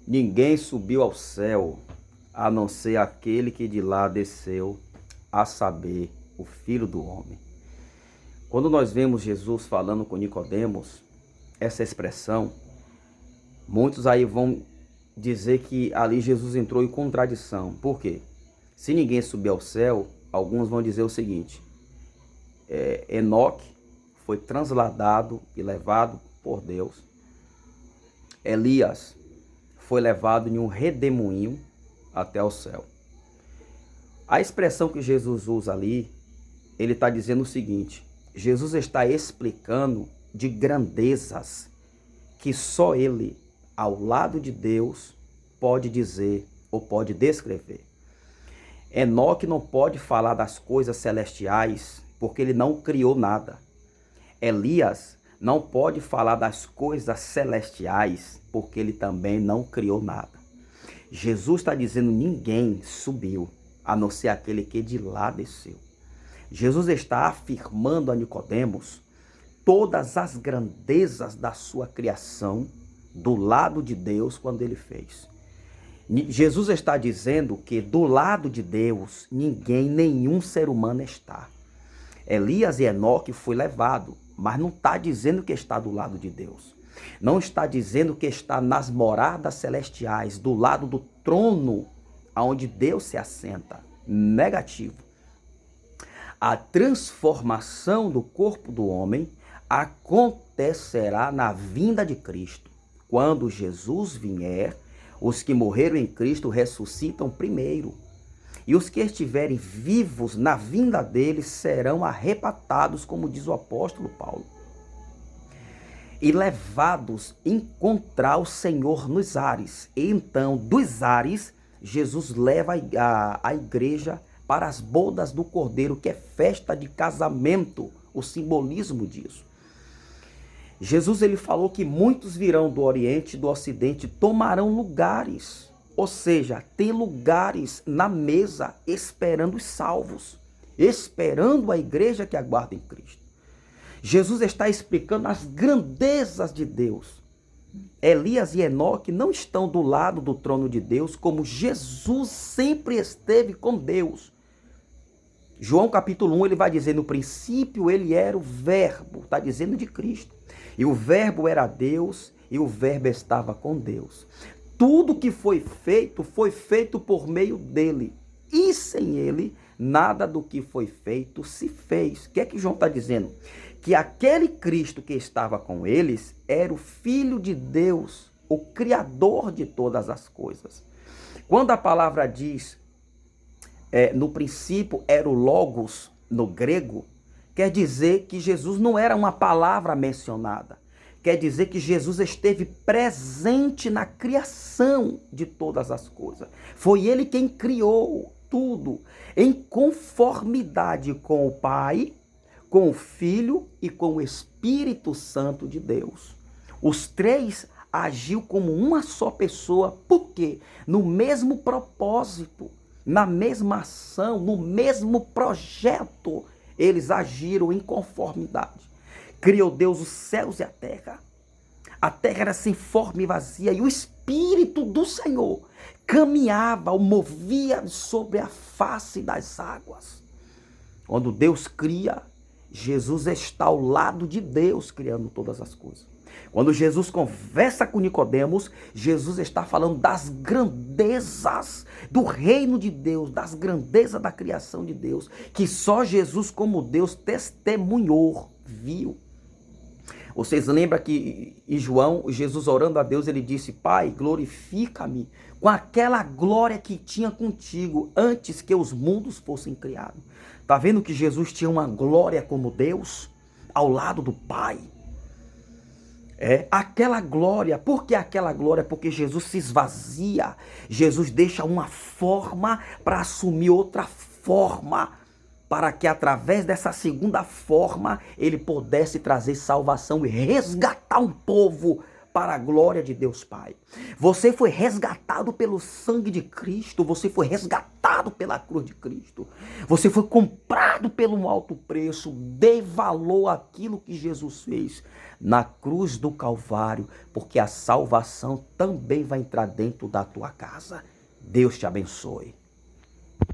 Ninguém subiu ao céu, a não ser aquele que de lá desceu, a saber, o Filho do Homem. Quando nós vemos Jesus falando com Nicodemos, essa expressão, muitos aí vão dizer que ali Jesus entrou em contradição. Por quê? Se ninguém subir ao céu, alguns vão dizer o seguinte: Enoque foi transladado e levado por Deus. Elias foi levado em um redemoinho até o céu. A expressão que Jesus usa ali, ele está dizendo o seguinte: Jesus está explicando de grandezas que só ele, ao lado de Deus, pode dizer ou pode descrever. Enoque não pode falar das coisas celestiais porque ele não criou nada. Elias não pode falar das coisas celestiais porque ele também não criou nada. Jesus está dizendo: ninguém subiu, a não ser aquele que de lá desceu. Jesus está afirmando a Nicodemos todas as grandezas da sua criação do lado de Deus quando ele fez. Jesus está dizendo que do lado de Deus ninguém, nenhum ser humano está. Elias e Enoque foi levado, mas não está dizendo que está do lado de Deus. Não está dizendo que está nas moradas celestiais, do lado do trono onde Deus se assenta. Negativo. A transformação do corpo do homem acontecerá na vinda de Cristo. Quando Jesus vier, os que morreram em Cristo ressuscitam primeiro. E os que estiverem vivos na vinda dele serão arrebatados, como diz o apóstolo Paulo, e levados a encontrar o Senhor nos ares. E então, dos ares, Jesus leva a igreja para as bodas do Cordeiro, que é festa de casamento, o simbolismo disso. Jesus ele falou que muitos virão do Oriente e do Ocidente, tomarão lugares, ou seja, tem lugares na mesa esperando os salvos, esperando a igreja que aguarda em Cristo. Jesus está explicando as grandezas de Deus. Elias e Enoque não estão do lado do trono de Deus, como Jesus sempre esteve com Deus. João capítulo 1, ele vai dizer: no princípio ele era o verbo, está dizendo de Cristo. E o verbo era Deus, e o verbo estava com Deus. Tudo que foi feito por meio dele. E sem ele, nada do que foi feito se fez. O que é que João está dizendo? Que aquele Cristo que estava com eles era o Filho de Deus, o Criador de todas as coisas. Quando a palavra diz, no princípio era o Logos, no grego, quer dizer que Jesus não era uma palavra mencionada. Quer dizer que Jesus esteve presente na criação de todas as coisas. Foi ele quem criou tudo, em conformidade com o Pai, com o Filho e com o Espírito Santo de Deus. Os três agiu como uma só pessoa, por quê? No mesmo propósito, na mesma ação, no mesmo projeto, eles agiram em conformidade. Criou Deus os céus e a terra. A terra era sem forma e vazia, e o Espírito do Senhor caminhava, o movia sobre a face das águas. Quando Deus cria, Jesus está ao lado de Deus, criando todas as coisas. Quando Jesus conversa com Nicodemos, Jesus está falando das grandezas do reino de Deus, das grandezas da criação de Deus, que só Jesus como Deus testemunhou, viu. Vocês lembram que em João, Jesus orando a Deus, ele disse: Pai, glorifica-me com aquela glória que tinha contigo antes que os mundos fossem criados. Está vendo que Jesus tinha uma glória como Deus ao lado do Pai? Aquela glória. Por que aquela glória? Porque Jesus se esvazia. Jesus deixa uma forma para assumir outra forma, para que através dessa segunda forma ele pudesse trazer salvação e resgatar um povo para a glória de Deus Pai. Você foi resgatado pelo sangue de Cristo, você foi resgatado pela cruz de Cristo. Você foi comprado pelo alto preço. Dê valor àquilo que Jesus fez na cruz do Calvário, porque a salvação também vai entrar dentro da tua casa. Deus te abençoe.